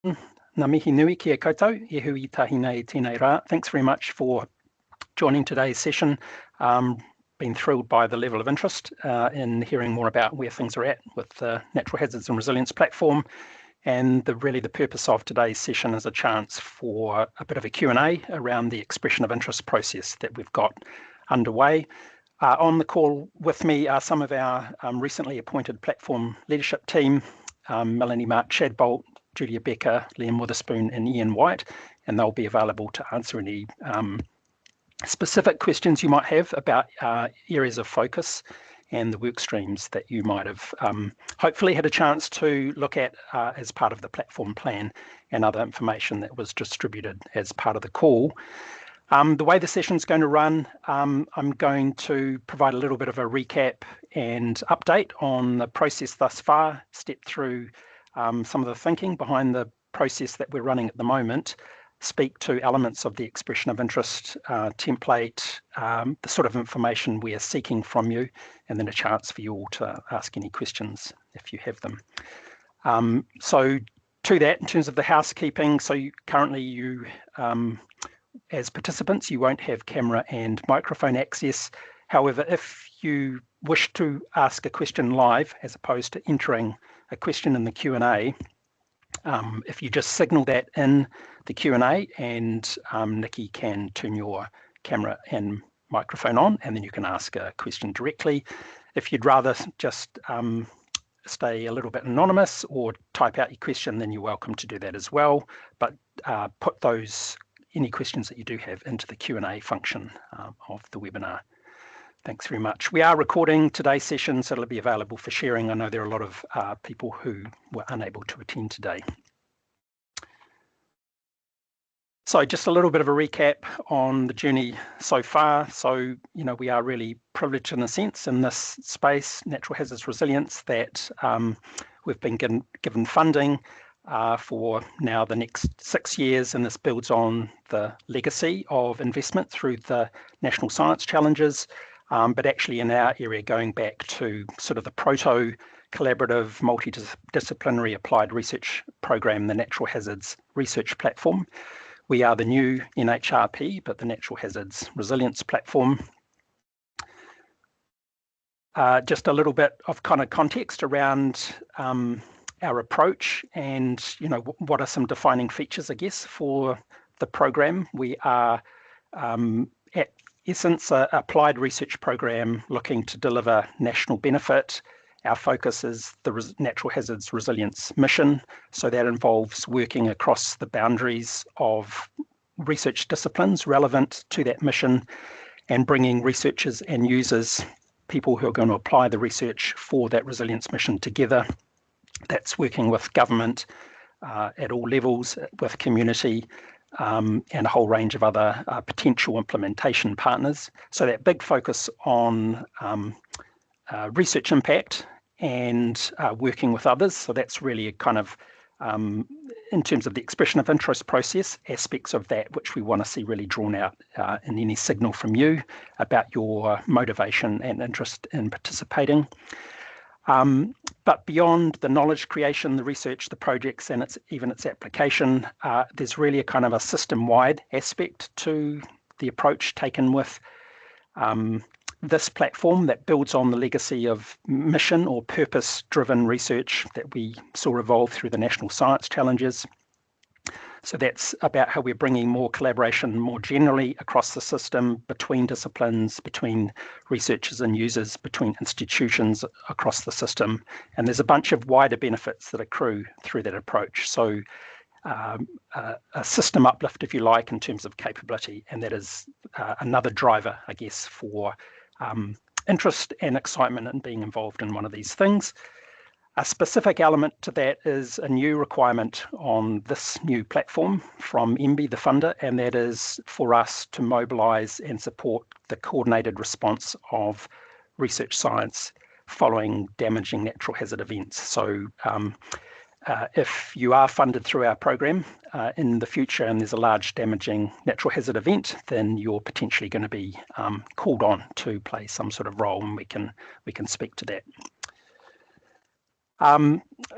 Ngā mihi nui kia koutou, e hui tahi nei tēnei rā. Thanks very much for joining today's session. Been thrilled by the level of interest in hearing more about where things are at with the Natural Hazards and Resilience platform. And really the purpose of today's session is a chance for a bit of a Q&A around the expression of interest process that we've got underway. On the call with me are some of our recently appointed platform leadership team, Melanie Mark-Shadbolt, Julia Becker, Liam Witherspoon and Ian White, and they'll be available to answer any specific questions you might have about areas of focus and the work streams that you might have hopefully had a chance to look at as part of the platform plan and other information that was distributed as part of the call. The way the session's going to run, I'm going to provide a little bit of a recap and update on the process thus far, step through some of the thinking behind the process that we're running at the moment, speak to elements of the expression of interest template, the sort of information we are seeking from you, and then a chance for you all to ask any questions if you have them. So to that, in terms of the housekeeping, so currently you, as participants, you won't have camera and microphone access. However, if you wish to ask a question live, as opposed to entering a question in the Q&A, if you just signal that in the Q&A and Nikki can turn your camera and microphone on, and then you can ask a question directly. If you'd rather just stay a little bit anonymous or type out your question, then you're welcome to do that as well, but put any questions that you do have into the Q&A function of the webinar. Thanks very much. We are recording today's session, so it'll be available for sharing. I know there are a lot of people who were unable to attend today. So just a little bit of a recap on the journey so far. So, we are really privileged in a sense in this space, Natural Hazards Resilience, that we've been given funding for now the next 6 years, and this builds on the legacy of investment through the National Science Challenges. But actually in our area going back to sort of the proto-collaborative multidisciplinary applied research program, the Natural Hazards Research Platform. We are the new NHRP, but the Natural Hazards Resilience Platform. Just a little bit of kind of context around our approach and, what are some defining features, I guess, for the program. We are at essence, an applied research program looking to deliver national benefit. Our focus is the Natural Hazards Resilience mission. So that involves working across the boundaries of research disciplines relevant to that mission and bringing researchers and users, people who are going to apply the research for that resilience mission together. That's working with government at all levels, with community, and a whole range of other potential implementation partners. So that big focus on research impact and working with others. So that's really a kind of, in terms of the expression of interest process, aspects of that which we want to see really drawn out in any signal from you about your motivation and interest in participating. But beyond the knowledge creation, the research, the projects, and even its application, there's really a kind of a system-wide aspect to the approach taken with this platform that builds on the legacy of mission or purpose-driven research that we saw evolve through the National Science Challenges. So that's about how we're bringing more collaboration more generally across the system, between disciplines, between researchers and users, between institutions across the system. And there's a bunch of wider benefits that accrue through that approach. So a system uplift, if you like, in terms of capability. And that is another driver, I guess, for interest and excitement in being involved in one of these things. A specific element to that is a new requirement on this new platform from MB, the funder, and that is for us to mobilise and support the coordinated response of research science following damaging natural hazard events. So if you are funded through our program in the future and there's a large damaging natural hazard event, then you're potentially going to be called on to play some sort of role, and we can speak to that.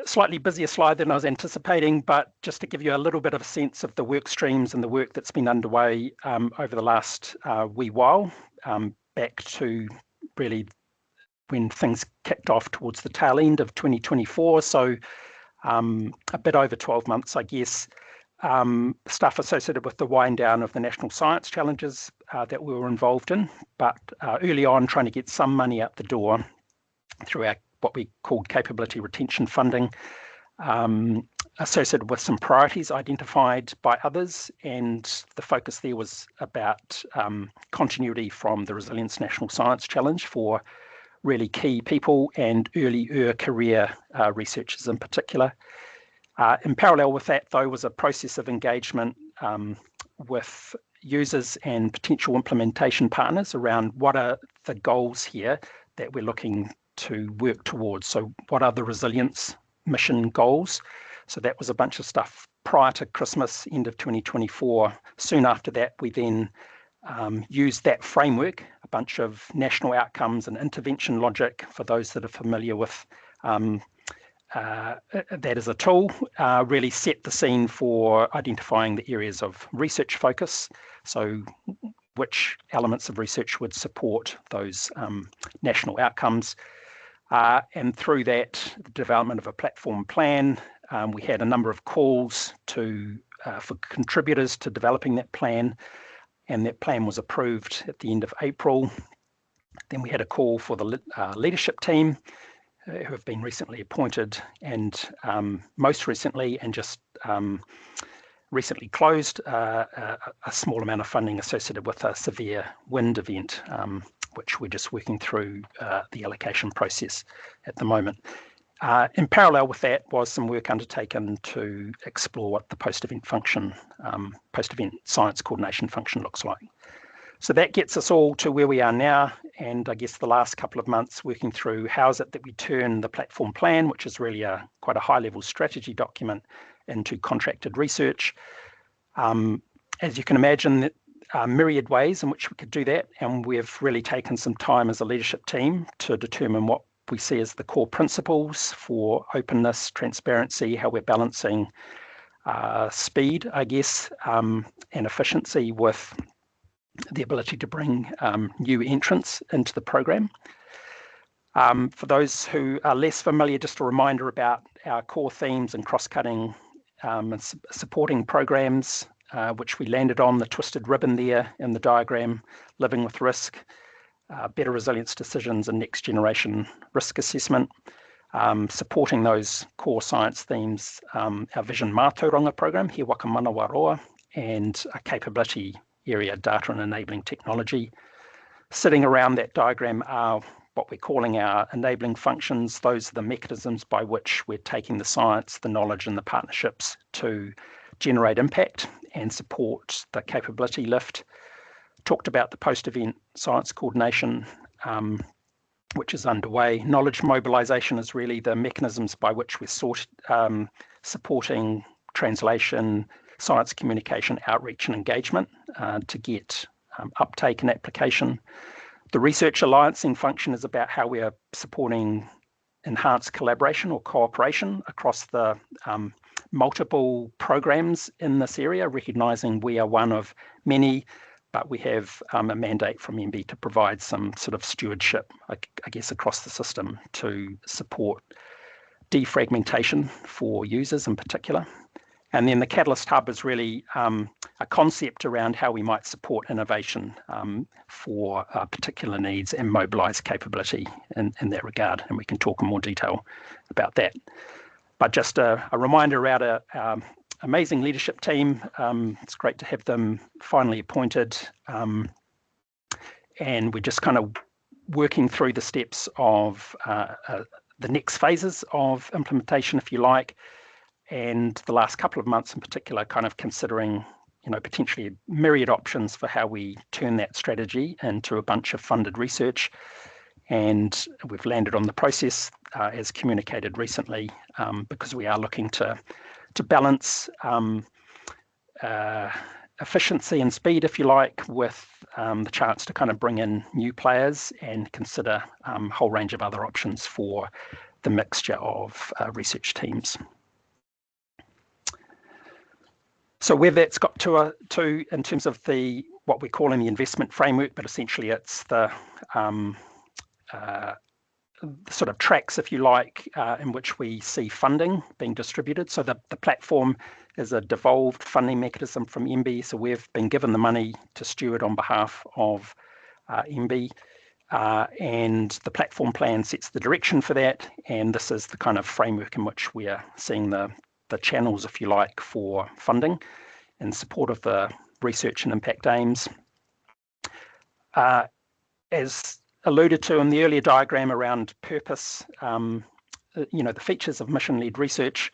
slightly busier slide than I was anticipating, but just to give you a little bit of a sense of the work streams and the work that's been underway over the last wee while, back to really when things kicked off towards the tail end of 2024. So a bit over 12 months, I guess. Stuff associated with the wind down of the National Science Challenges that we were involved in, but early on trying to get some money out the door through our what we called capability retention funding, associated with some priorities identified by others, and the focus there was about continuity from the Resilience National Science Challenge for really key people and early career researchers in particular. In parallel with that, though, was a process of engagement with users and potential implementation partners around what are the goals here that we're looking to work towards. So what are the resilience mission goals? So that was a bunch of stuff prior to Christmas, end of 2024. Soon after that, we then used that framework, a bunch of national outcomes and intervention logic, for those that are familiar with that as a tool, really set the scene for identifying the areas of research focus. So which elements of research would support those national outcomes. And through that, the development of a platform plan. We had a number of calls for contributors to developing that plan, and that plan was approved at the end of April. Then we had a call for the leadership team, who have been recently appointed, and most recently, and just recently closed, a small amount of funding associated with a severe wind event, which we're just working through the allocation process at the moment. In parallel with that was some work undertaken to explore what the post-event function, post-event science coordination function looks like. So that gets us all to where we are now, and I guess the last couple of months working through how is it that we turn the platform plan, which is really quite a high-level strategy document, into contracted research. As you can imagine, myriad ways in which we could do that, and we've really taken some time as a leadership team to determine what we see as the core principles for openness, transparency, how we're balancing speed, I guess, and efficiency with the ability to bring new entrants into the program. For those who are less familiar, just a reminder about our core themes and cross-cutting and supporting programs, which we landed on, the twisted ribbon there in the diagram: living with risk, better resilience decisions, and next generation risk assessment. Supporting those core science themes, our Vision Mātauranga program, He Waka Manawa Roa, and a capability area, data and enabling technology. Sitting around that diagram are what we're calling our enabling functions. Those are the mechanisms by which we're taking the science, the knowledge, and the partnerships to generate impact and support the capability lift. Talked about the post-event science coordination, which is underway. Knowledge mobilization is really the mechanisms by which we're supporting translation, science communication, outreach, and engagement to get uptake and application. The research alliancing function is about how we are supporting enhanced collaboration or cooperation across the multiple programs in this area, recognising we are one of many, but we have a mandate from MB to provide some sort of stewardship, I guess, across the system to support defragmentation for users in particular. And then the Catalyst Hub is really a concept around how we might support innovation for particular needs and mobilise capability in that regard. And we can talk in more detail about that. But just a reminder around our amazing leadership team. It's great to have them finally appointed. And we're just kind of working through the steps of the next phases of implementation, if you like. And the last couple of months in particular, kind of considering, potentially myriad options for how we turn that strategy into a bunch of funded research. And we've landed on the process as communicated recently, because we are looking to balance efficiency and speed, if you like, with the chance to kind of bring in new players and consider a whole range of other options for the mixture of research teams. So where that's got to in terms of what we're calling the investment framework, but essentially it's the sort of tracks, if you like, in which we see funding being distributed. So the platform is a devolved funding mechanism from MB. So we've been given the money to steward on behalf of MB, and the platform plan sets the direction for that. And this is the kind of framework in which we are seeing the channels, if you like, for funding in support of the research and impact aims. As alluded to in the earlier diagram around purpose, the features of mission-led research,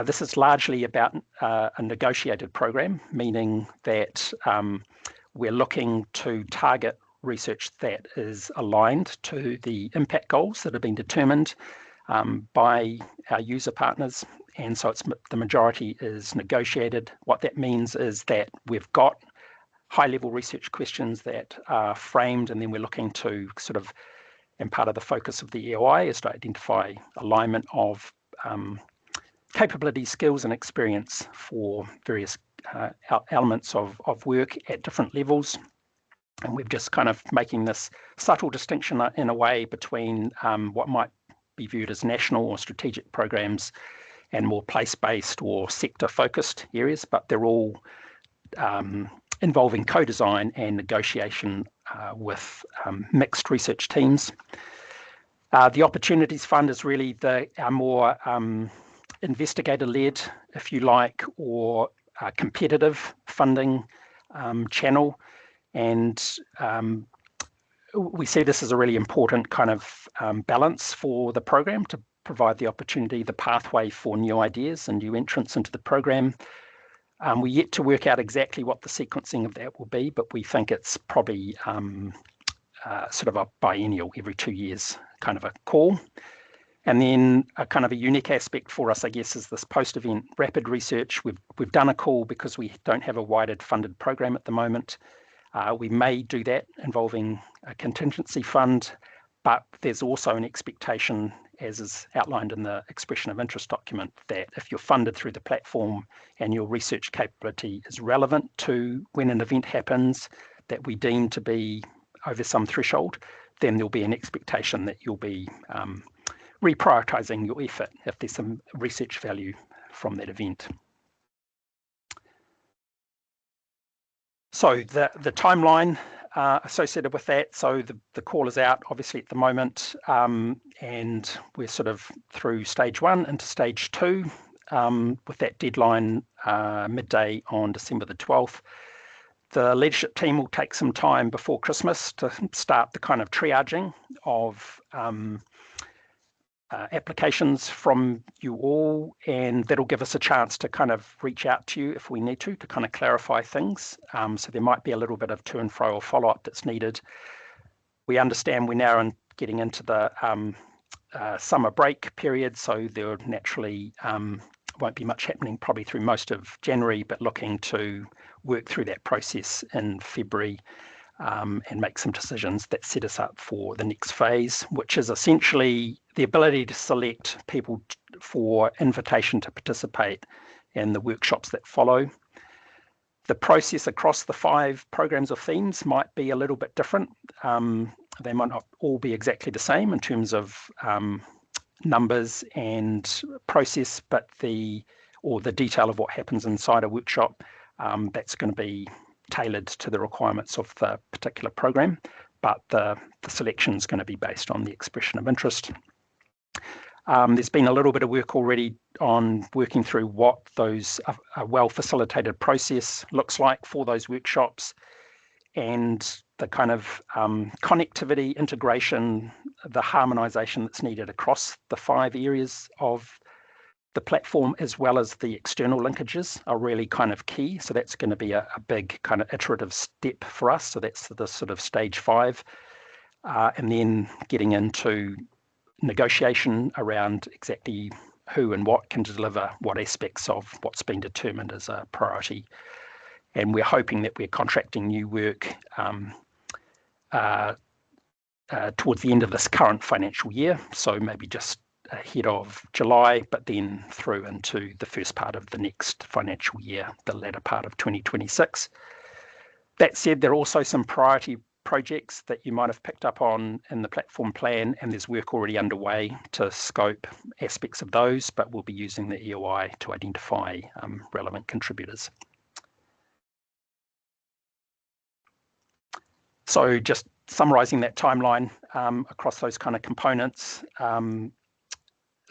this is largely about a negotiated program, meaning that we're looking to target research that is aligned to the impact goals that have been determined by our user partners. And so the majority is negotiated. What that means is that we've got high-level research questions that are framed, and then we're looking to sort of, and part of the focus of the EOI is to identify alignment of capability, skills, and experience for various elements of work at different levels. And we're just kind of making this subtle distinction in a way between what might be viewed as national or strategic programs and more place-based or sector-focused areas, but they're all involving co-design and negotiation with mixed research teams. The Opportunities Fund is really our more investigator-led, if you like, or competitive funding channel. And we see this as a really important kind of balance for the program to provide the opportunity, the pathway for new ideas and new entrants into the program. We're yet to work out exactly what the sequencing of that will be, but we think it's probably sort of a biennial, every 2 years kind of a call. And then a kind of a unique aspect for us, I guess, is this post-event rapid research. We've done a call because we don't have a wider funded program at the moment. We may do that involving a contingency fund, but there's also an expectation, as is outlined in the expression of interest document, that if you're funded through the platform and your research capability is relevant to when an event happens that we deem to be over some threshold, then there'll be an expectation that you'll be reprioritising your effort if there's some research value from that event. So the timeline associated with that, so the call is out obviously at the moment, and we're sort of through stage 1 into stage 2 with that deadline midday on December the 12th. The leadership team will take some time before Christmas to start the kind of triaging of applications from you all, and that'll give us a chance to kind of reach out to you if we need to kind of clarify things. So there might be a little bit of to and fro or follow-up that's needed. We understand we're now getting into the summer break period, so there naturally won't be much happening probably through most of January, but looking to work through that process in February and make some decisions that set us up for the next phase, which is essentially the ability to select people for invitation to participate in the workshops that follow. The process across the 5 programs or themes might be a little bit different. They might not all be exactly the same in terms of numbers and process, but the detail of what happens inside a workshop, that's going to be tailored to the requirements of the particular program, but the selection is going to be based on the expression of interest. There's been a little bit of work already on working through what a well-facilitated process looks like for those workshops, and the kind of connectivity, integration, the harmonization that's needed across the 5 areas of the platform, as well as the external linkages, are really kind of key. So that's going to be a big kind of iterative step for us. So that's the sort of stage 5. And then getting into negotiation around exactly who and what can deliver what aspects of what's been determined as a priority. And we're hoping that we're contracting new work towards the end of this current financial year. So maybe just ahead of July, but then through into the first part of the next financial year, the latter part of 2026. That said, there are also some priority projects that you might have picked up on in the platform plan, and there's work already underway to scope aspects of those, but we'll be using the EOI to identify relevant contributors. So just summarising that timeline across those kind of components.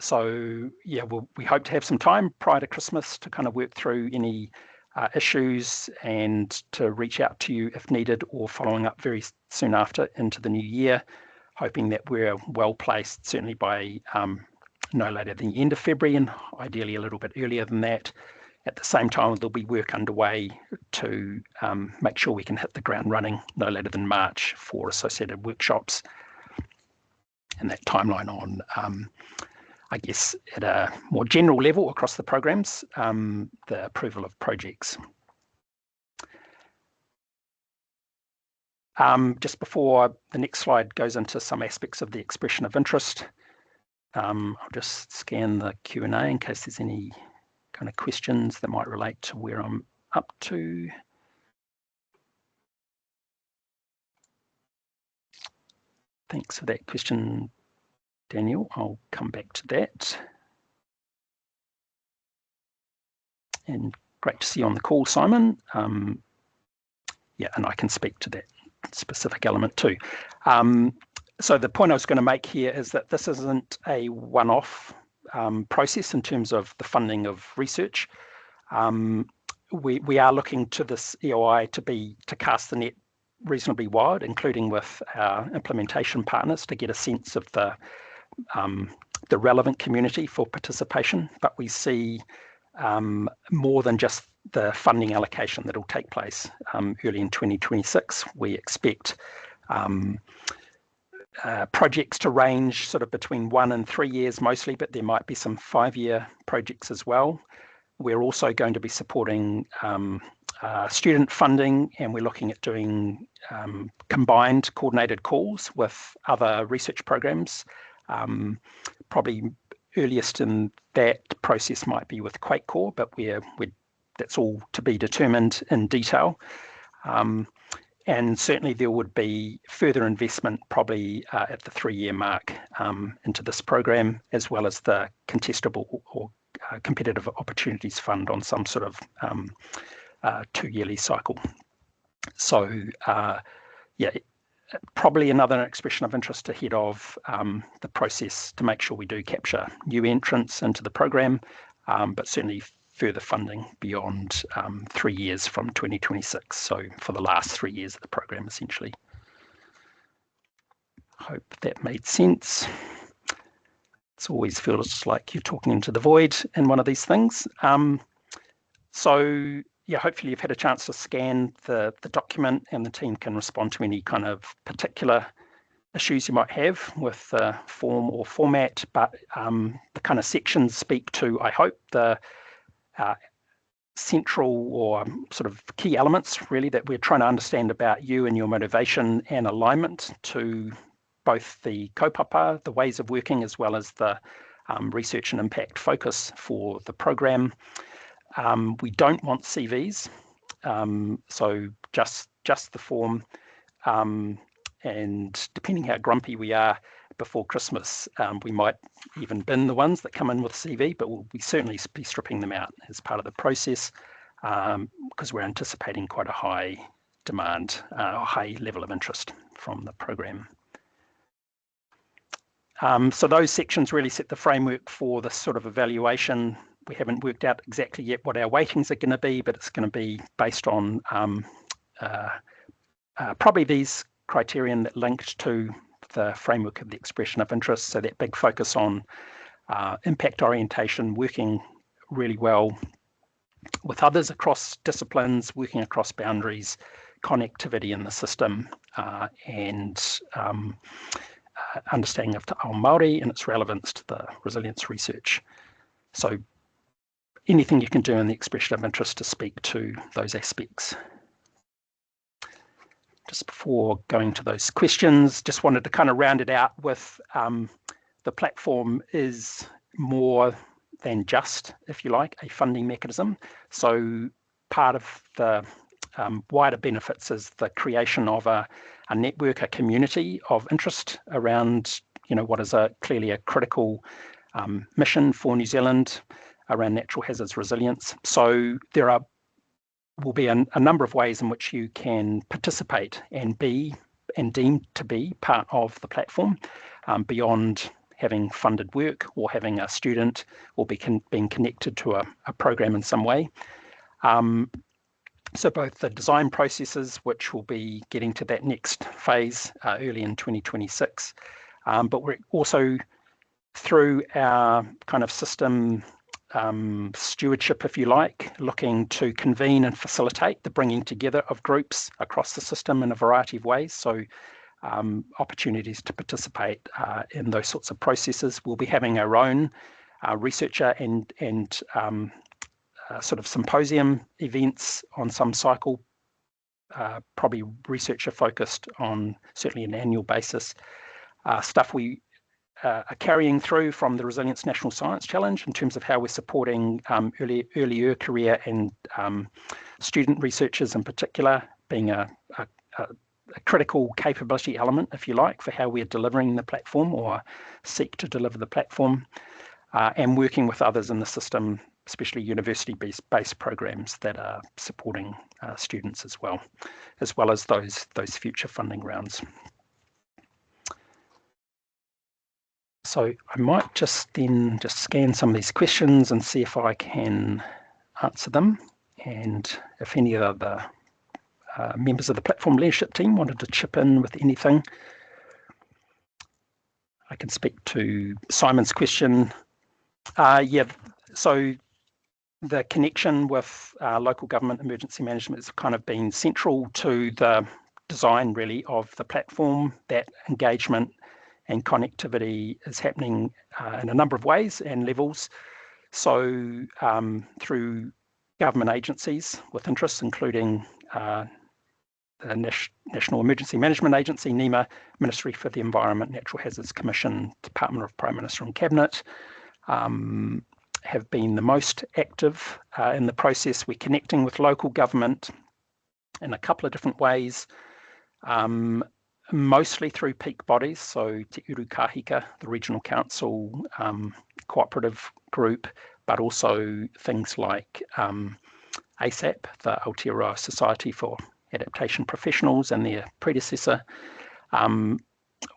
So yeah, we hope to have some time prior to Christmas to kind of work through any issues and to reach out to you if needed, or following up very soon after into the new year, hoping that we're well placed, certainly by no later than the end of February, and ideally a little bit earlier than that. At the same time, there'll be work underway to make sure we can hit the ground running no later than March for associated workshops. And that timeline on, I guess, at a more general level across the programs, the approval of projects. Just before the next slide goes into some aspects of the expression of interest, I'll just scan the Q&A in case there's any kind of questions that might relate to where I'm up to. Thanks for that question, Daniel. I'll come back to that. And great to see you on the call, Simon. Yeah, and I can speak to that specific element too. So the point I was going to make here is that this isn't a one-off process in terms of the funding of research. We are looking to this EOI to cast the net reasonably wide, including with our implementation partners, to get a sense of the relevant community for participation. But we see more than just the funding allocation that will take place early in 2026. We expect projects to range sort of between 1 and 3 years mostly, but there might be some 5-year projects as well. We're also going to be supporting student funding, and we're looking at doing combined coordinated calls with other research programs. Probably earliest in that process might be with Quake Core, but that's all to be determined in detail. And certainly there would be further investment probably at the 3-year mark into this program, as well as the contestable or competitive opportunities fund on some sort of 2-yearly cycle. So yeah, probably another expression of interest ahead of the process to make sure we do capture new entrants into the program, but certainly further funding beyond 3 years from 2026. So for the last 3 years of the program, essentially. Hope that made sense. It always feels like you're talking into the void in one of these things. So yeah, hopefully you've had a chance to scan the document, and the team can respond to any kind of particular issues you might have with the form or format. But the kind of sections speak to, I hope, the central or sort of key elements really that we're trying to understand about you and your motivation and alignment to both the kaupapa, the ways of working, as well as the research and impact focus for the program. We don't want CVs, so just the form, and depending how grumpy we are before Christmas, we might even bin the ones that come in with CV, but we'll certainly be stripping them out as part of the process, because we're anticipating quite a high demand, a high level of interest from the program. So those sections really set the framework for this sort of evaluation. We haven't worked out exactly yet what our weightings are going to be, but it's going to be based on probably these criterion that linked to the framework of the expression of interest. So that big focus on impact orientation, working really well with others across disciplines, working across boundaries, connectivity in the system, and understanding of Te Ao Māori and its relevance to the resilience research. So anything you can do in the expression of interest to speak to those aspects. Just before going to those questions, just wanted to kind of round it out with the platform is more than just, if you like, a funding mechanism. So part of the wider benefits is the creation of a network, a community of interest around, what is clearly a critical mission for New Zealand around natural hazards resilience. So there will be a number of ways in which you can participate and deemed to be part of the platform, beyond having funded work or having a student or being connected to a program in some way. So both the design processes, which will be getting to that next phase early in 2026, but we're also through our kind of system stewardship, if you like, looking to convene and facilitate the bringing together of groups across the system in a variety of ways. So opportunities to participate in those sorts of processes. We'll be having our own researcher and sort of symposium events on some cycle, probably researcher focused on certainly an annual basis. Stuff we are carrying through from the Resilience National Science Challenge in terms of how we're supporting earlier career and student researchers in particular, being a critical capability element, if you like, for how we're delivering the platform or seek to deliver the platform, and working with others in the system, especially university-based programs that are supporting students as well as those future funding rounds. So I might just scan some of these questions and see if I can answer them. And if any of the members of the platform leadership team wanted to chip in with anything, I can speak to Simon's question. So the connection with local government emergency management has kind of been central to the design, really, of the platform. That engagement and connectivity is happening in a number of ways and levels. So through government agencies with interests, including the National Emergency Management Agency, NEMA, Ministry for the Environment, Natural Hazards Commission, Department of Prime Minister and Cabinet, have been the most active in the process. We're connecting with local government in a couple of different ways, mostly through peak bodies, so Te Uru Kahika, the Regional Council cooperative group, but also things like ASAP, the Aotearoa Society for Adaptation Professionals, and their predecessor.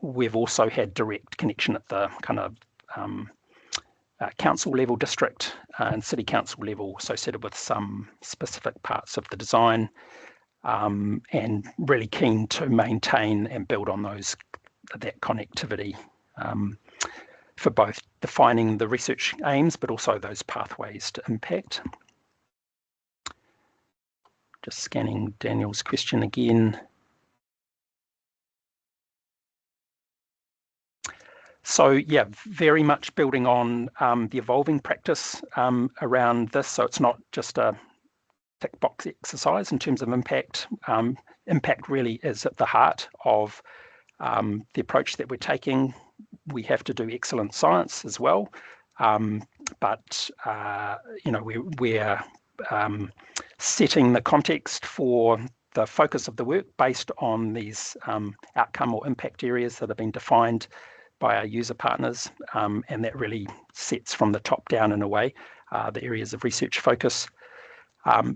We've also had direct connection at the kind of council level, district and city council level, associated with some specific parts of the design, and really keen to maintain and build on that connectivity for both defining the research aims, but also those pathways to impact. Just scanning Daniel's question again. So yeah, very much building on the evolving practice around this. So it's not just a tick box exercise in terms of impact. Impact really is at the heart of the approach that we're taking. We have to do excellent science as well, but we're setting the context for the focus of the work based on these outcome or impact areas that have been defined by our user partners, and that really sets from the top down in a way the areas of research focus.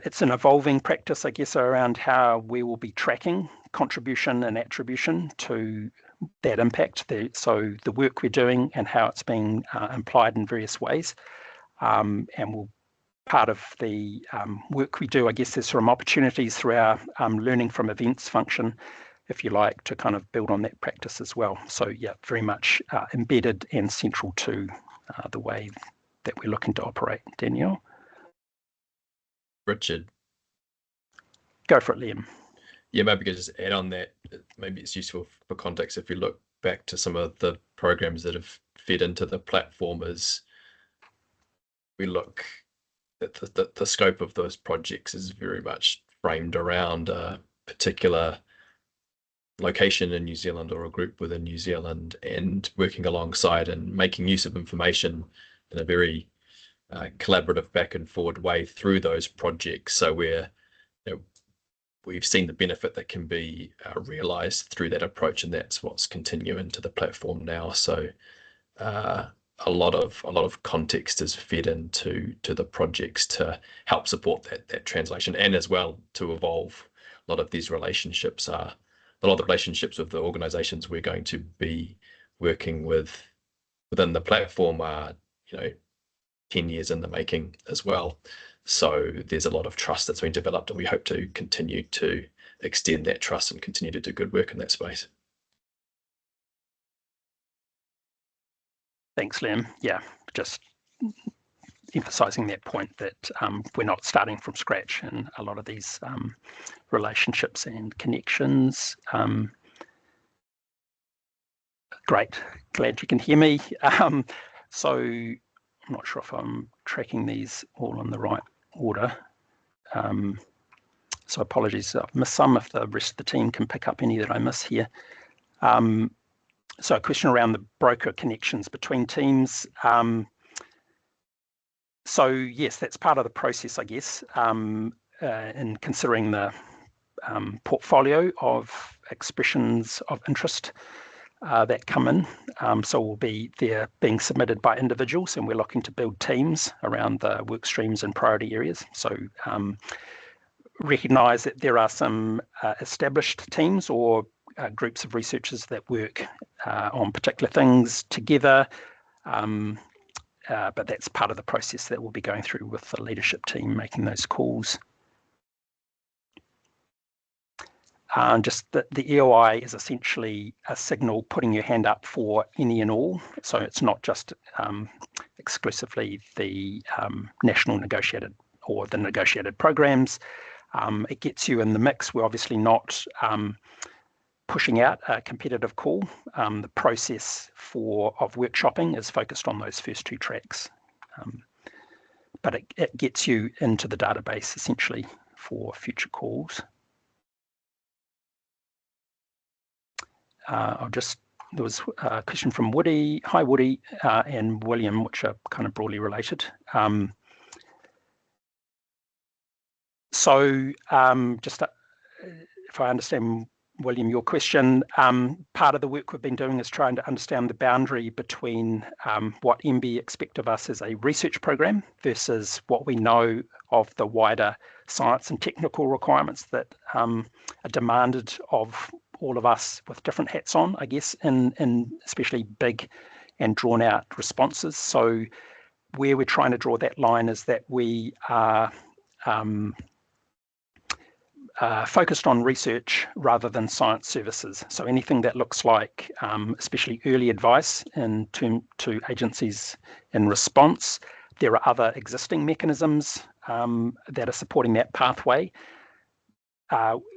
It's an evolving practice, I guess, around how we will be tracking contribution and attribution to that impact, so the work we're doing and how it's being implied in various ways. And part of the work we do, I guess, there's some opportunities through our learning from events function, if you like, to kind of build on that practice as well. So yeah, very much embedded and central to the way that we're looking to operate. Danielle? Richard. Go for it, Liam. Yeah, maybe we could just add on that. Maybe it's useful for context if we look back to some of the programs that have fed into the platform. As we look at the scope of those projects is very much framed around a particular location in New Zealand or a group within New Zealand, and working alongside and making use of information in a very collaborative back and forward way through those projects. So we've seen the benefit that can be realized through that approach, and that's what's continuing to the platform now. So a lot of context is fed into the projects to help support that translation, and as well to evolve. A lot of these relationships are a lot of the relationships with the organizations we're going to be working with within the platform are 10 years in the making as well. So there's a lot of trust that's been developed, and we hope to continue to extend that trust and continue to do good work in that space. Thanks, Liam. Yeah, just emphasising that point that we're not starting from scratch in a lot of these relationships and connections. Great, glad you can hear me. So I'm not sure if I'm tracking these all in the right order. So apologies, I've missed some. If the rest of the team can pick up any that I miss here. So a question around the broker connections between teams. So yes, that's part of the process, I guess, in considering the portfolio of expressions of interest that come in. So they're being submitted by individuals, and we're looking to build teams around the work streams and priority areas. So recognise that there are some established teams or groups of researchers that work on particular things together, but that's part of the process that we'll be going through with the leadership team making those calls. Just the EOI is essentially a signal putting your hand up for any and all. So it's not just exclusively the national negotiated or the negotiated programs. It gets you in the mix. We're obviously not pushing out a competitive call. The process of workshopping is focused on those first two tracks. But it gets you into the database essentially for future calls. There was a question from Woody. Hi, Woody, and William, which are kind of broadly related. Just if I understand, William, your question, part of the work we've been doing is trying to understand the boundary between what MB expect of us as a research program versus what we know of the wider science and technical requirements that are demanded of all of us with different hats on, I guess, in especially big and drawn out responses. So where we're trying to draw that line is that we are focused on research rather than science services. So anything that looks like, especially early advice to agencies in response, there are other existing mechanisms that are supporting that pathway.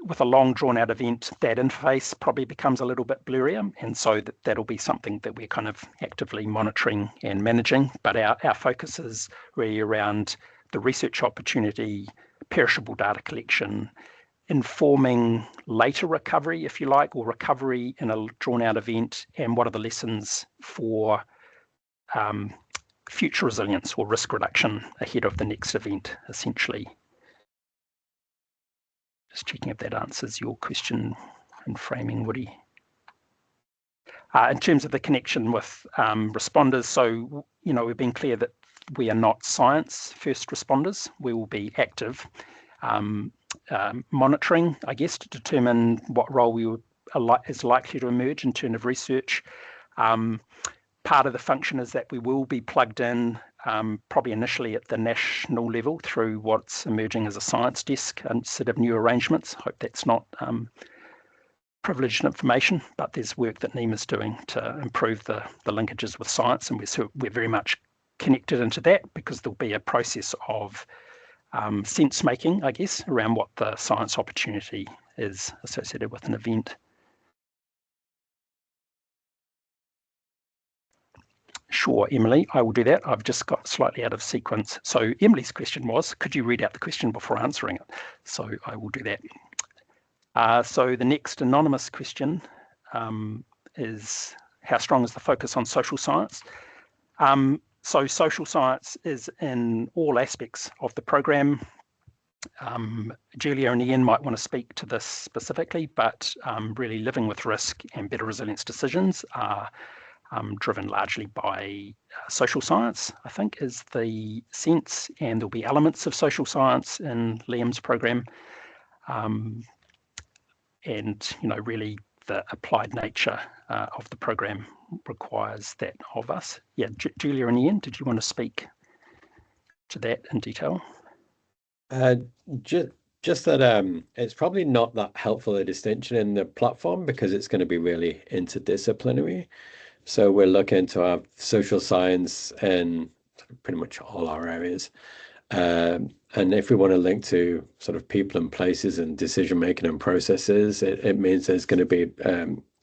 With a long drawn out event, that interface probably becomes a little bit blurrier, and so that'll be something that we're kind of actively monitoring and managing. But our focus is really around the research opportunity, perishable data collection, informing later recovery, if you like, or recovery in a drawn out event, and what are the lessons for future resilience or risk reduction ahead of the next event, essentially. Just checking if that answers your question and framing, Woody. In terms of the connection with responders, so, we've been clear that we are not science first responders. We will be active monitoring, I guess, to determine what role is likely to emerge in terms of research. Part of the function is that we will be plugged in probably initially at the national level through what's emerging as a science desk instead of new arrangements. Hope that's not privileged information, but there's work that NEMA's doing to improve the linkages with science, and we're very much connected into that because there'll be a process of sense making, I guess, around what the science opportunity is associated with an event. Sure, Emily, I will do that. I've just got slightly out of sequence. So Emily's question was, could you read out the question before answering it? So I will do that. So the next anonymous question is, how strong is the focus on social science? So social science is in all aspects of the program. Julia and Ian might want to speak to this specifically, but really living with risk and better resilience decisions are driven largely by social science, I think, is the sense, and there'll be elements of social science in Liam's program. And, really the applied nature of the program requires that of us. Yeah, Julia and Ian, did you want to speak to that in detail? Just that it's probably not that helpful a distinction in the platform because it's going to be really interdisciplinary. So we're looking to have social science in pretty much all our areas. And if we want to link to sort of people and places and decision making and processes, it means there's going to be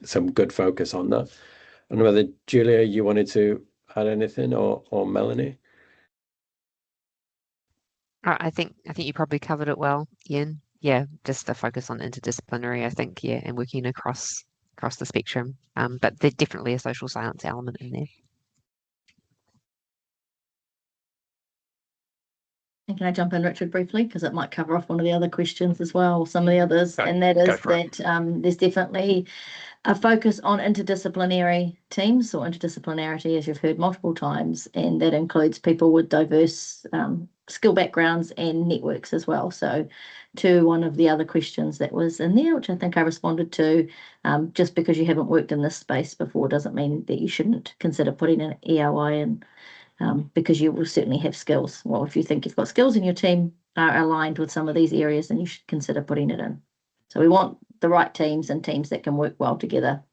some good focus on that. I don't know whether, Julia, you wanted to add anything, or Melanie? I think you probably covered it well, Ian. Yeah, just the focus on interdisciplinary, I think, yeah, and working across the spectrum. But there's definitely a social science element in there. And can I jump in, Richard, briefly, because it might cover off one of the other questions as well, some of the others, and that is that there's definitely a focus on interdisciplinary teams, or interdisciplinarity, as you've heard multiple times, and that includes people with diverse skill backgrounds and networks as well. So to one of the other questions that was in there, which I think I responded to, just because you haven't worked in this space before doesn't mean that you shouldn't consider putting an EOI in, because you will certainly have skills. Well, if you think you've got skills and your team are aligned with some of these areas, then you should consider putting it in. So we want the right teams and teams that can work well together.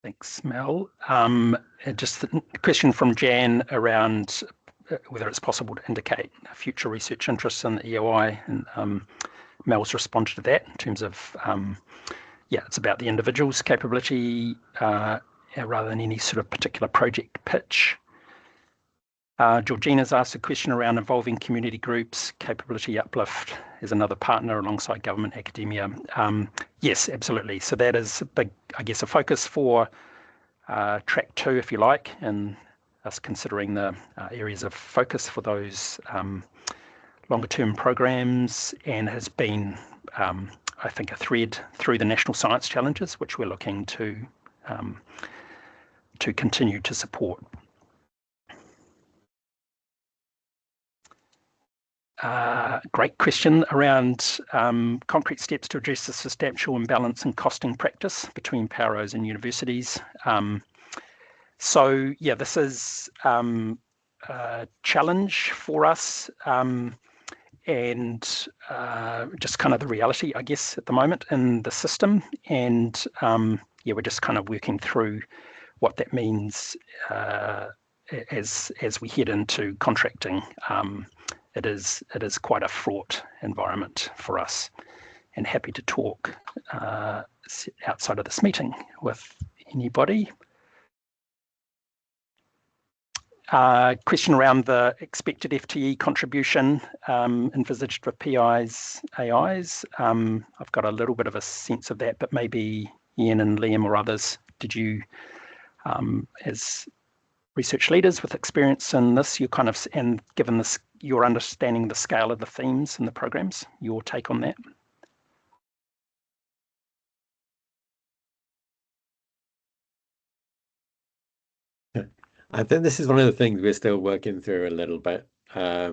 Thanks, Mel. Just a question from Jan around whether it's possible to indicate future research interests in the EOI, and Mel's responded to that in terms of, it's about the individual's capability rather than any sort of particular project pitch. Georgina's asked a question around involving community groups, capability uplift as another partner alongside government, academia. Yes, absolutely. So that is a big, I guess, a focus for track 2, if you like, and us considering the areas of focus for those longer term programs, and has been, I think, a thread through the National Science Challenges, which we're looking to continue to support. Great question around concrete steps to address the substantial imbalance in costing practice between PowerOs and universities. So yeah, this is a challenge for us, and just kind of the reality, I guess, at the moment in the system. And we're just kind of working through what that means as we head into contracting. It is quite a fraught environment for us, and happy to talk outside of this meeting with anybody. Question around the expected FTE contribution envisaged for PIs, AIs. I've got a little bit of a sense of that, but maybe Ian and Liam or others, did you, as research leaders with experience in this, you kind of, and given this, your understanding the scale of the themes and the programs, your take on that? I think this is one of the things we're still working through a little bit. I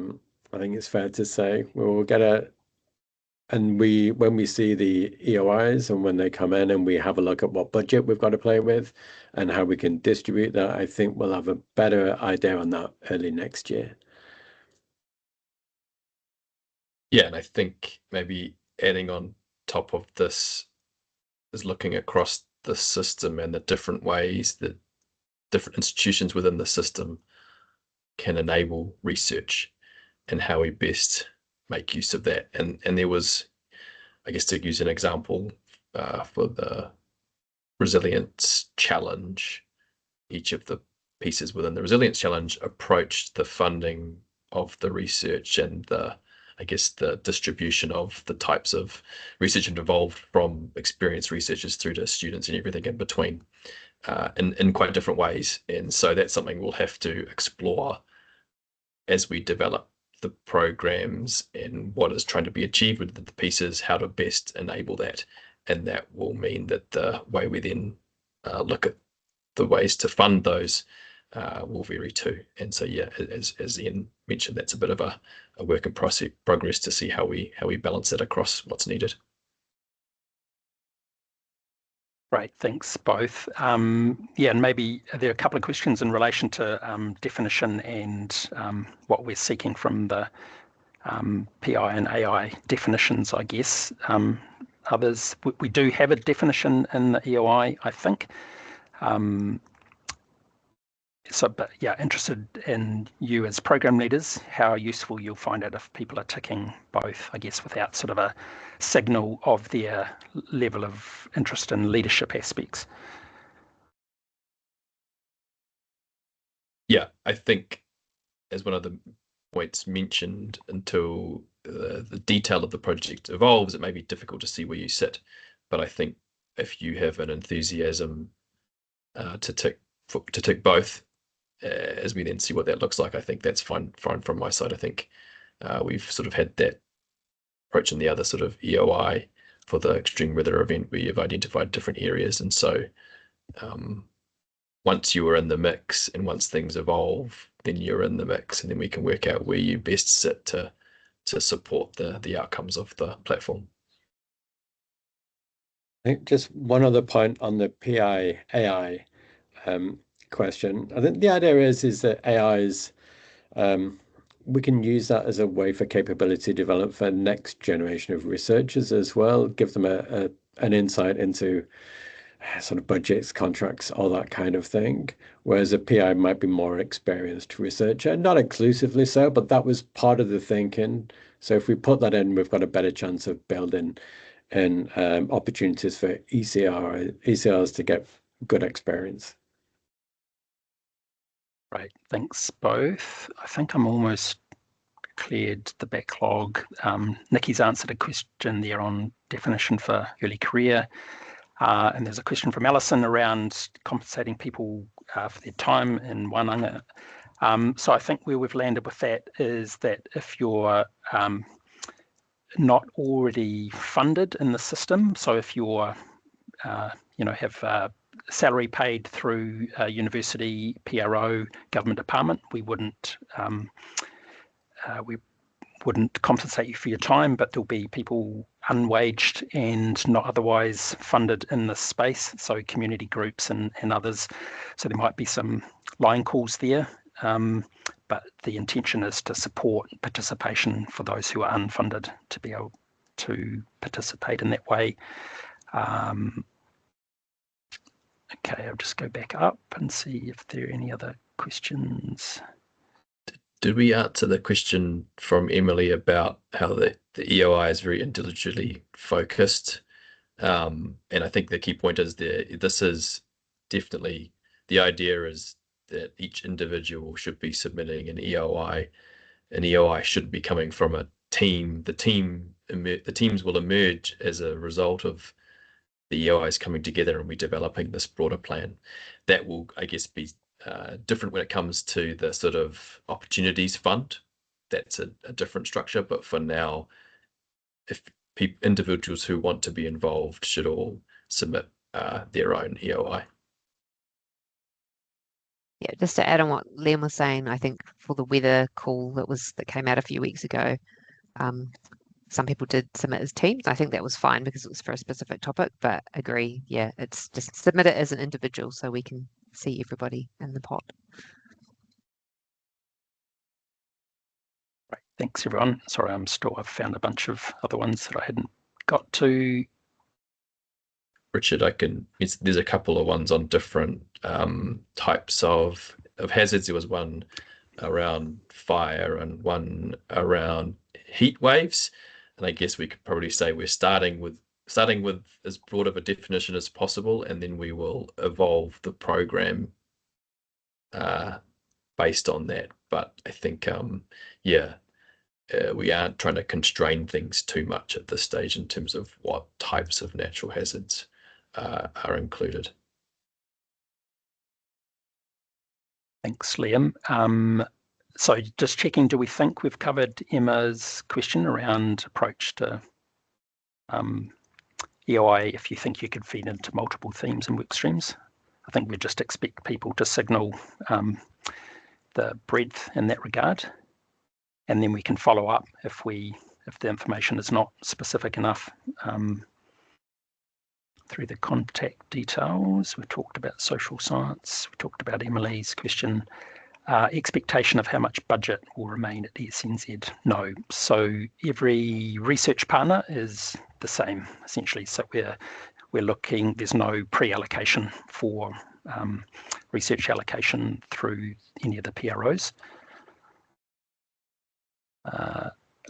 think it's fair to say we'll get when we see the EOIs and when they come in and we have a look at what budget we've got to play with and how we can distribute that, I think we'll have a better idea on that early next year. Yeah, and I think maybe adding on top of this is looking across the system and the different ways that different institutions within the system can enable research and how we best make use of that. And there was, I guess, to use an example for the Resilience Challenge, each of the pieces within the Resilience Challenge approached the funding of the research and the, I guess, the distribution of the types of research involved, from experienced researchers through to students and everything in between, in quite different ways. And so that's something we'll have to explore as we develop the programs and what is trying to be achieved with the pieces, how to best enable that. And that will mean that the way we then look at the ways to fund those will vary too. And so, yeah, as Ian mentioned, that's a bit of a work in progress to see how we balance that across what's needed. Great, thanks both. Yeah, and maybe there are a couple of questions in relation to definition and what we're seeking from the PI and AI definitions, I guess. Others, we do have a definition in the EOI, I think. But yeah, interested in you as program leaders, how useful you'll find it if people are ticking both, I guess, without sort of a signal of their level of interest in leadership aspects. Yeah, I think as one of the points mentioned, until the detail of the project evolves, it may be difficult to see where you sit. But I think if you have an enthusiasm to tick both, as we then see what that looks like, I think that's fine from my side. I think we've sort of had that approach in the other sort of EOI for the extreme weather event, where you've identified different areas. And so once you are in the mix and once things evolve, then you're in the mix, and then we can work out where you best sit to support the outcomes of the platform. I think just one other point on the PI AI question. I think the idea is that AI is, we can use that as a way for capability development for next generation of researchers as well, give them an insight into sort of budgets, contracts, all that kind of thing. Whereas a PI might be more experienced researcher, not exclusively so, but that was part of the thinking. So if we put that in, we've got a better chance of building in opportunities for ECRs to get good experience. Right, thanks both. I think I'm almost cleared the backlog. Nikki's answered a question there on definition for early career. And there's a question from Alison around compensating people for their time in Wānanga. So I think where we've landed with that is that if you're not already funded in the system, so if you're, have salary paid through a university, PRO, government department, we wouldn't compensate you for your time, but there'll be people unwaged and not otherwise funded in this space, so community groups and others. So there might be some line calls there, but the intention is to support participation for those who are unfunded to be able to participate in that way. Okay, I'll just go back up and see if there are any other questions. Did we answer the question from Emily about how the EOI is very individually focused? And I think the key point is this is definitely, the idea is that each individual should be submitting an EOI. An EOI should be coming from a team. The teams will emerge as a result of the EOIs coming together and we developing this broader plan. That will, I guess, be different when it comes to the sort of opportunities fund. That's a different structure, but for now, if individuals who want to be involved should all submit their own EOI. Yeah, just to add on what Liam was saying, I think for the weather call that came out a few weeks ago, some people did submit as teams. I think that was fine because it was for a specific topic, but agree, yeah, it's just submit it as an individual so we can see everybody in the pot. Right, thanks everyone. Sorry, I've found a bunch of other ones that I hadn't got to. Richard, there's a couple of ones on different types of hazards. There was one around fire and one around heat waves. And I guess we could probably say we're starting with as broad of a definition as possible, and then we will evolve the program based on that. But I think, yeah, we aren't trying to constrain things too much at this stage in terms of what types of natural hazards are included. Thanks, Liam. So just checking, do we think we've covered Emma's question around approach to EOI if you think you could feed into multiple themes and work streams? I think we just expect people to signal the breadth in that regard, and then we can follow up if the information is not specific enough through the contact details. We talked about social science. We talked about Emily's question. Expectation of how much budget will remain at ESNZ. No. So every research partner is the same, essentially. So we're looking, there's no pre-allocation for research allocation through any of the PROs.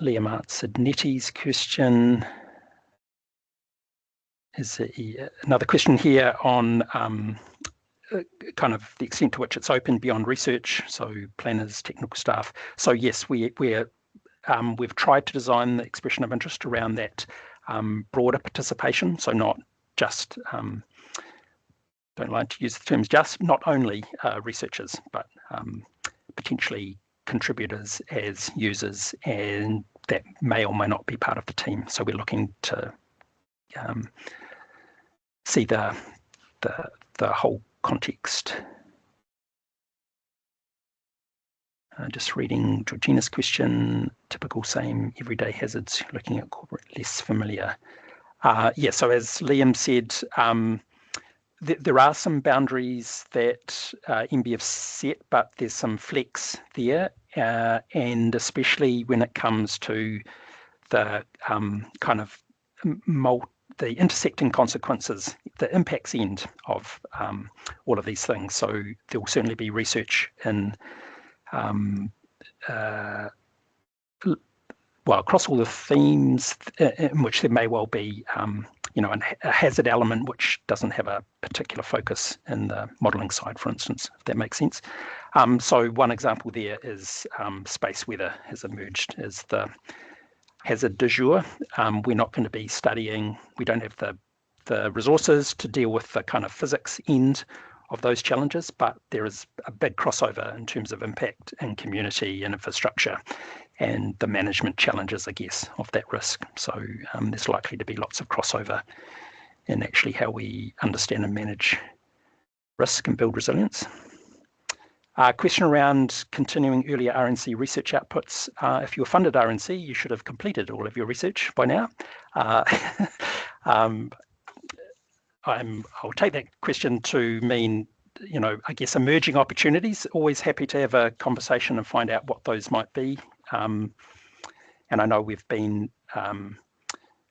Liam answered Nettie's question. Is there another question here on kind of the extent to which it's open beyond research, so planners, technical staff. So yes, we've tried to design the expression of interest around that broader participation, so not just, don't like to use the terms just, not only researchers, but potentially contributors as users, and that may or may not be part of the team. So we're looking to see the whole context. Just reading Georgina's question, typical same everyday hazards, looking at corporate less familiar. Yeah, so as Liam said, there are some boundaries that MB have set, but there's some flex there, and especially when it comes to the kind of the intersecting consequences, the impacts end of all of these things. So there will certainly be research in, well, across all the themes in which there may well be, a hazard element which doesn't have a particular focus in the modelling side, for instance, if that makes sense. So one example there is space weather has emerged as the hazard du jour. We're not going to be studying, we don't have the resources to deal with the kind of physics end of those challenges, but there is a big crossover in terms of impact in community and infrastructure and the management challenges, I guess, of that risk. So there's likely to be lots of crossover in actually how we understand and manage risk and build resilience. Question around continuing earlier RNC research outputs. If you're funded RNC, you should have completed all of your research by now. I'll take that question to mean, I guess emerging opportunities. Always happy to have a conversation and find out what those might be. And I know we've been,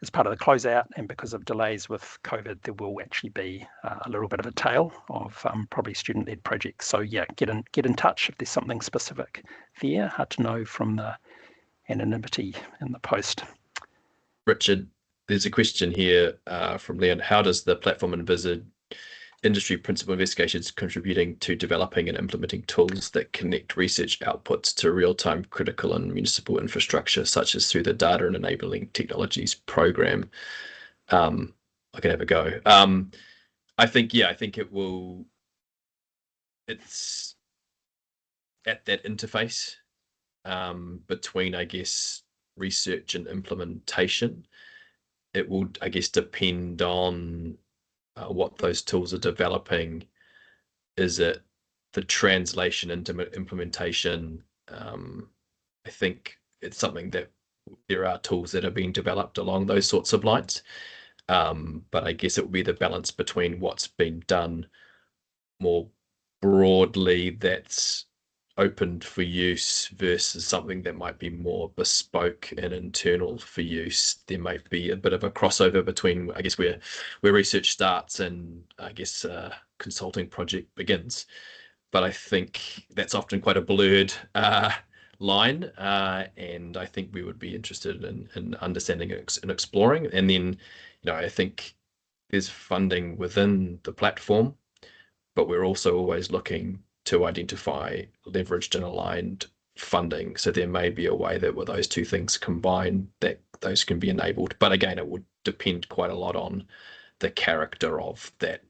as part of the closeout and because of delays with COVID, there will actually be a little bit of a tail of probably student-led projects. So yeah, get in touch if there's something specific there. Hard to know from the anonymity in the post. Richard, there's a question here from Leon. How does the platform envisage industry principal investigations contributing to developing and implementing tools that connect research outputs to real-time critical and municipal infrastructure, such as through the Data and Enabling Technologies program? I can have a go. I think it's at that interface between, I guess, research and implementation. It will, I guess, depend on what those tools are developing. Is it the translation into implementation? I think it's something that there are tools that are being developed along those sorts of lines. But I guess it will be the balance between what's been done more broadly that's opened for use versus something that might be more bespoke and internal for use. There might be a bit of a crossover between, I guess, where research starts and I guess consulting project begins. But I think that's often quite a blurred line, and I think we would be interested in understanding and exploring. And then, I think there's funding within the platform, but we're also always looking to identify leveraged and aligned funding. So there may be a way that with those two things combined, that those can be enabled. But again, it would depend quite a lot on the character of that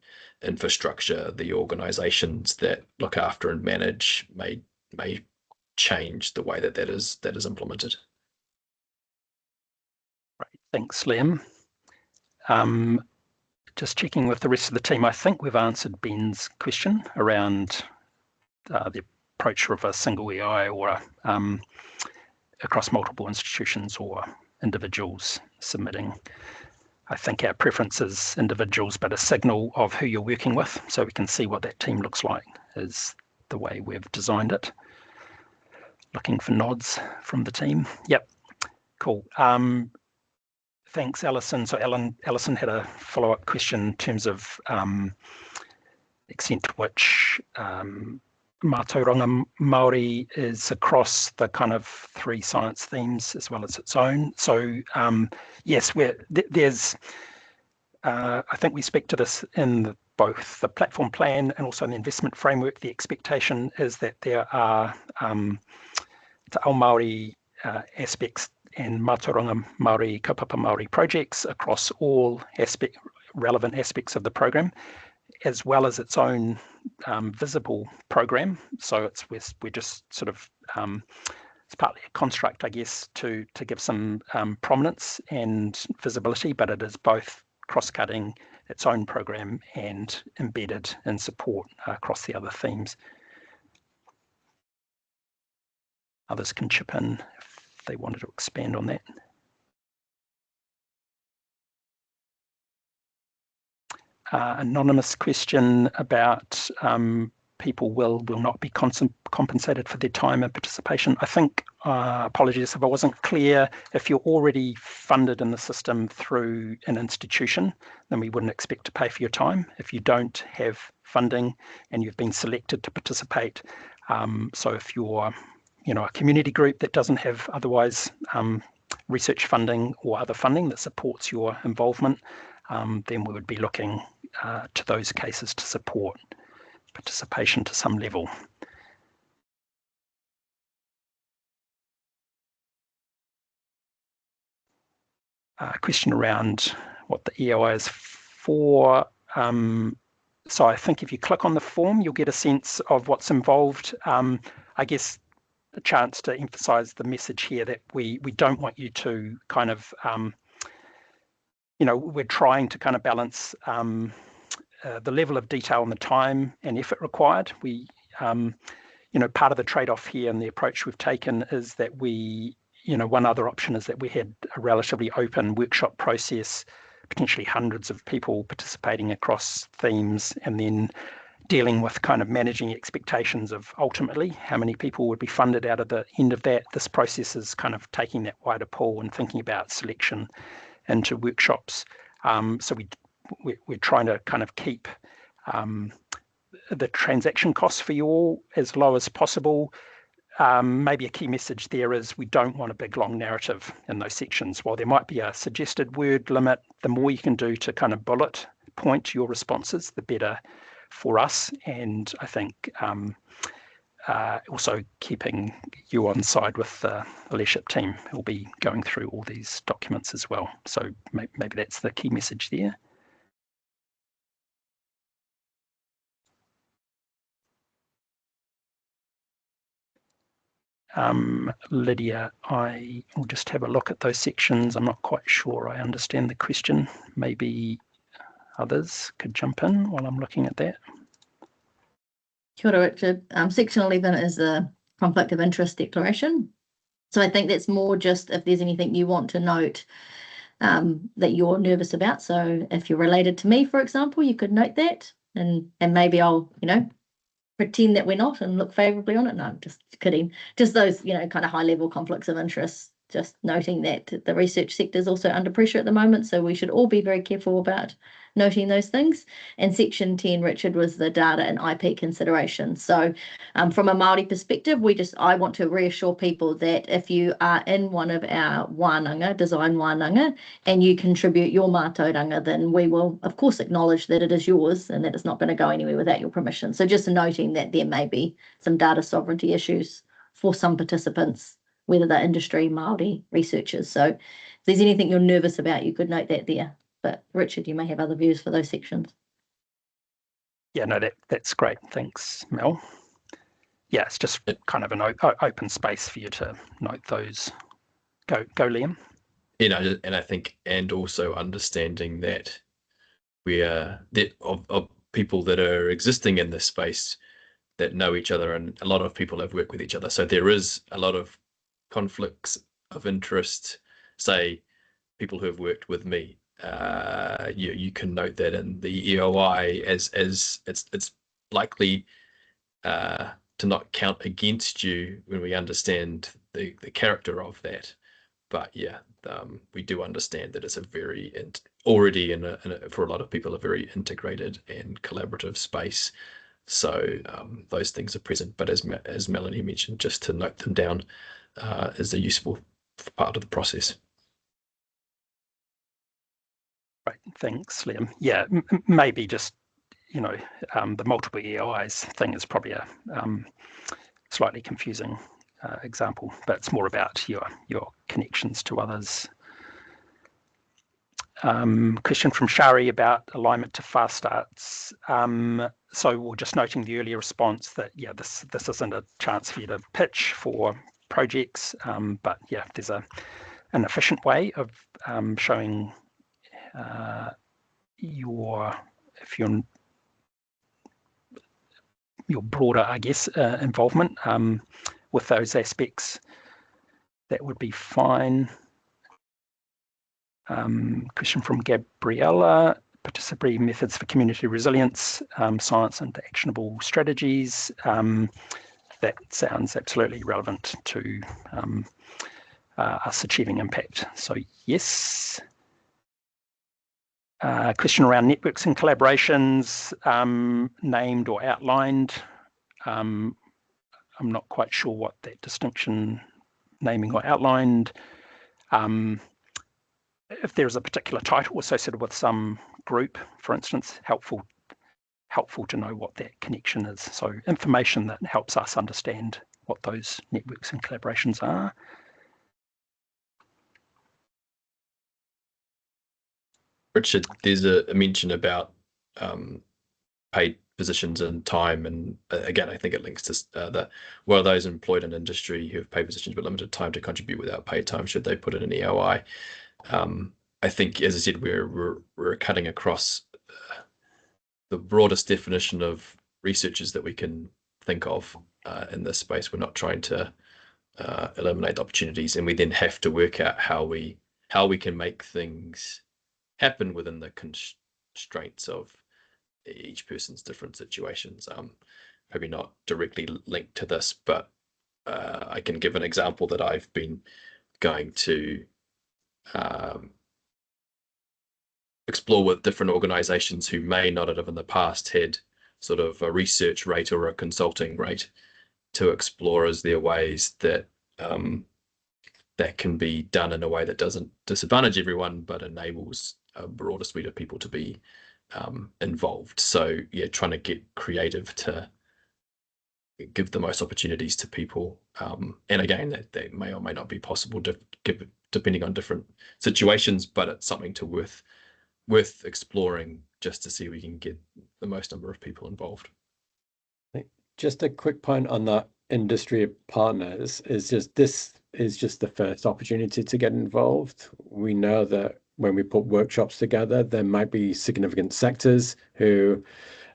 infrastructure. The organizations that look after and manage may change the way that is implemented. Right, thanks, Liam. Just checking with the rest of the team, I think we've answered Ben's question around the approach of a single EOI or across multiple institutions or individuals submitting. I think our preference is individuals, but a signal of who you're working with so we can see what that team looks like is the way we've designed it. Looking for nods from the team. Yep, cool. Thanks, Alison. So Alison had a follow-up question in terms of extent to which Mātauranga Māori is across the kind of 3 science themes as well as its own. So yes, there's, I think we speak to this in both the platform plan and also in the investment framework. The expectation is that there are Te Ao Māori aspects and Mātauranga Māori, Kaupapa Māori projects across all relevant aspects of the program, as well as its own visible program. So we're just sort of, it's partly a construct, I guess, to give some prominence and visibility, but it is both cross-cutting its own program and embedded in support across the other themes. Others can chip in if they wanted to expand on that. Anonymous question about people will not be compensated for their time and participation. I think, apologies if I wasn't clear, if you're already funded in the system through an institution, then we wouldn't expect to pay for your time. If you don't have funding and you've been selected to participate, so if you're a community group that doesn't have otherwise research funding or other funding that supports your involvement, then we would be looking to those cases to support participation to some level. Question around what the EOI is for. So I think if you click on the form, you'll get a sense of what's involved. I guess a chance to emphasize the message here that we don't want you to kind of, we're trying to kind of balance the level of detail and the time and effort required. We, part of the trade-off here and the approach we've taken is that one other option is that we had a relatively open workshop process, potentially hundreds of people participating across themes, and then dealing with kind of managing expectations of ultimately how many people would be funded out of the end of that. This process is kind of taking that wider pool and thinking about selection into workshops. So we're trying to kind of keep the transaction costs for you all as low as possible. Maybe a key message there is we don't want a big long narrative in those sections. While there might be a suggested word limit, the more you can do to kind of bullet point your responses, the better for us. And I think also keeping you on side with the leadership team who will be going through all these documents as well. So maybe that's the key message there. Lydia, I will just have a look at those sections. I'm not quite sure I understand the question. Maybe others could jump in while I'm looking at that. Kia ora, Richard. Section 11 is a conflict of interest declaration. So I think that's more just if there's anything you want to note that you're nervous about. So if you're related to me, for example, you could note that, and maybe I'll, pretend that we're not and look favourably on it. No, I'm just kidding. Just those, kind of high level conflicts of interest, just noting that the research sector is also under pressure at the moment. So we should all be very careful about noting those things. And section 10, Richard, was the data and IP consideration. So from a Māori perspective, I want to reassure people that if you are in one of our wānanga, design wānanga, and you contribute your mātauranga, then we will, of course, acknowledge that it is yours and that it's not going to go anywhere without your permission. So just noting that there may be some data sovereignty issues for some participants, whether they're industry, Māori, researchers. So if there's anything you're nervous about, you could note that there. But Richard, you may have other views for those sections. Yeah, no, that's great. Thanks, Mel. Yeah, it's just kind of an open space for you to note those. Go, Liam. And I think, and also understanding that we are that of people that are existing in this space that know each other, and a lot of people have worked with each other. So there is a lot of conflicts of interest. Say, people who have worked with me. You can note that in the EOI as it's likely to not count against you when we understand the character of that. But yeah, we do understand that it's a very already for a lot of people a very integrated and collaborative space. So those things are present. But as Melanie mentioned, just to note them down is a useful part of the process. Right, thanks, Liam. Yeah, maybe just, the multiple EOIs thing is probably a slightly confusing example, but it's more about your connections to others. Question from Shari about alignment to fast starts. So we're just noting the earlier response that, yeah, this isn't a chance for you to pitch for projects, but yeah, there's an efficient way of showing your broader, I guess, involvement with those aspects. That would be fine. Question from Gabriella: participatory methods for community resilience, science and actionable strategies. That sounds absolutely relevant to us achieving impact. So yes. Question around networks and collaborations, named or outlined. I'm not quite sure what that distinction, naming or outlined. If there is a particular title associated with some group, for instance, helpful to know what that connection is. So information that helps us understand what those networks and collaborations are. Richard, there's a mention about paid positions and time, and again, I think it links to those employed in industry who have paid positions but limited time to contribute without paid time, should they put in an EOI? I think, as I said, we're cutting across the broadest definition of researchers that we can think of in this space. We're not trying to eliminate opportunities, and we then have to work out how we can make things happen within the constraints of each person's different situations. Maybe not directly linked to this, but I can give an example that I've been going to explore with different organizations who may not have in the past had sort of a research rate or a consulting rate, to explore as there ways that that can be done in a way that doesn't disadvantage everyone but enables a broader suite of people to be involved. So yeah, trying to get creative to give the most opportunities to people, and again, that may or may not be possible to give depending on different situations, but it's something to worth exploring just to see if we can get the most number of people involved. Just a quick point on that industry partners is just this is just the first opportunity to get involved. We know that when we put workshops together, there might be significant sectors who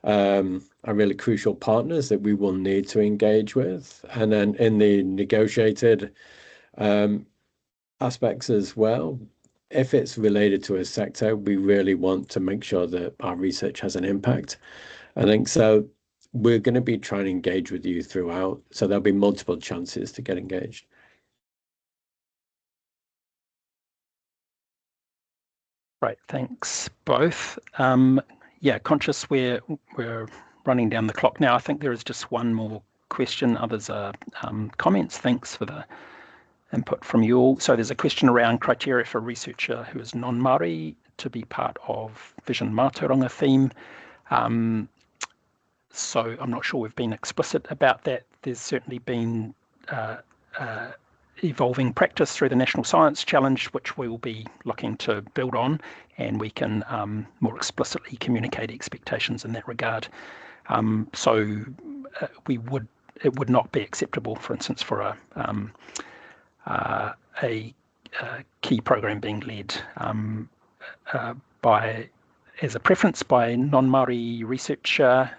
are really crucial partners that we will need to engage with. And then in the negotiated aspects as well, if it's related to a sector, we really want to make sure that our research has an impact. I think so. We're going to be trying to engage with you throughout, so there'll be multiple chances to get engaged. Right, thanks both. Yeah, conscious we're running down the clock now. I think there is just one more question. Others are comments. Thanks for the input from you all. So there's a question around criteria for a researcher who is non-Māori to be part of Vision Mātauranga theme. So I'm not sure we've been explicit about that. There's certainly been evolving practice through the National Science Challenge, which we will be looking to build on, and we can more explicitly communicate expectations in that regard. So it would not be acceptable, for instance, for a key program being led as a preference by non-Māori researcher,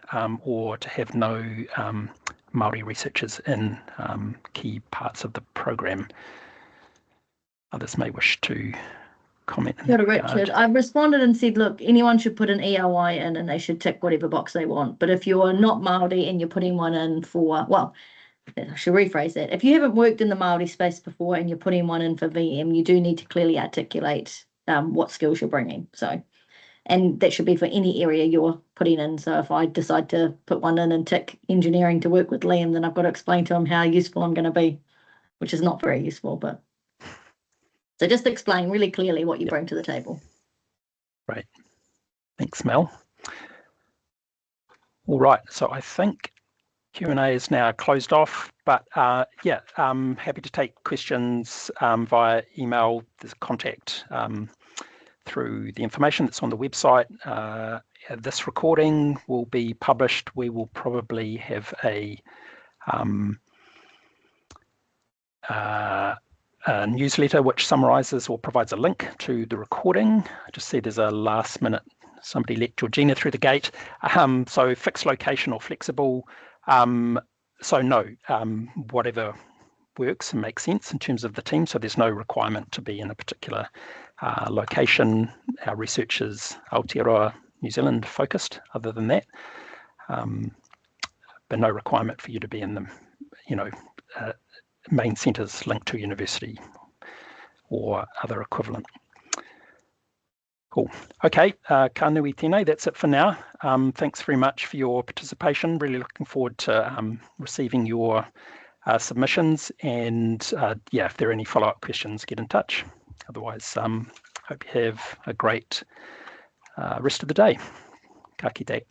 or to have no Māori researchers in key parts of the program. Others may wish to comment. Kia ora, Richard. I responded and said, look, anyone should put an EOI in and they should tick whatever box they want. But if you're not Māori and you're putting one in for, well, I should rephrase that. If you haven't worked in the Māori space before and you're putting one in for VM, you do need to clearly articulate what skills you're bringing. So, and that should be for any area you're putting in. So if I decide to put one in and tick engineering to work with Liam, then I've got to explain to him how useful I'm going to be, which is not very useful, but so just explain really clearly what you bring to the table. Right. Thanks, Mel. All right. So I think Q&A is now closed off, but yeah, I'm happy to take questions via email. There's contact through the information that's on the website. This recording will be published. We will probably have a newsletter which summarizes or provides a link to the recording. I just see there's a last minute, somebody let Georgina through the gate. So fixed location or flexible. So no, whatever works and makes sense in terms of the team. So there's no requirement to be in a particular location. Our research is Aotearoa, New Zealand focused other than that. But no requirement for you to be in the, main centres linked to university or other equivalent. Cool. Okay, ka nui tēnei, that's it for now. Thanks very much for your participation. Really looking forward to receiving your submissions, and yeah, if there are any follow-up questions, get in touch. Otherwise, hope you have a great rest of the day. Ka kite.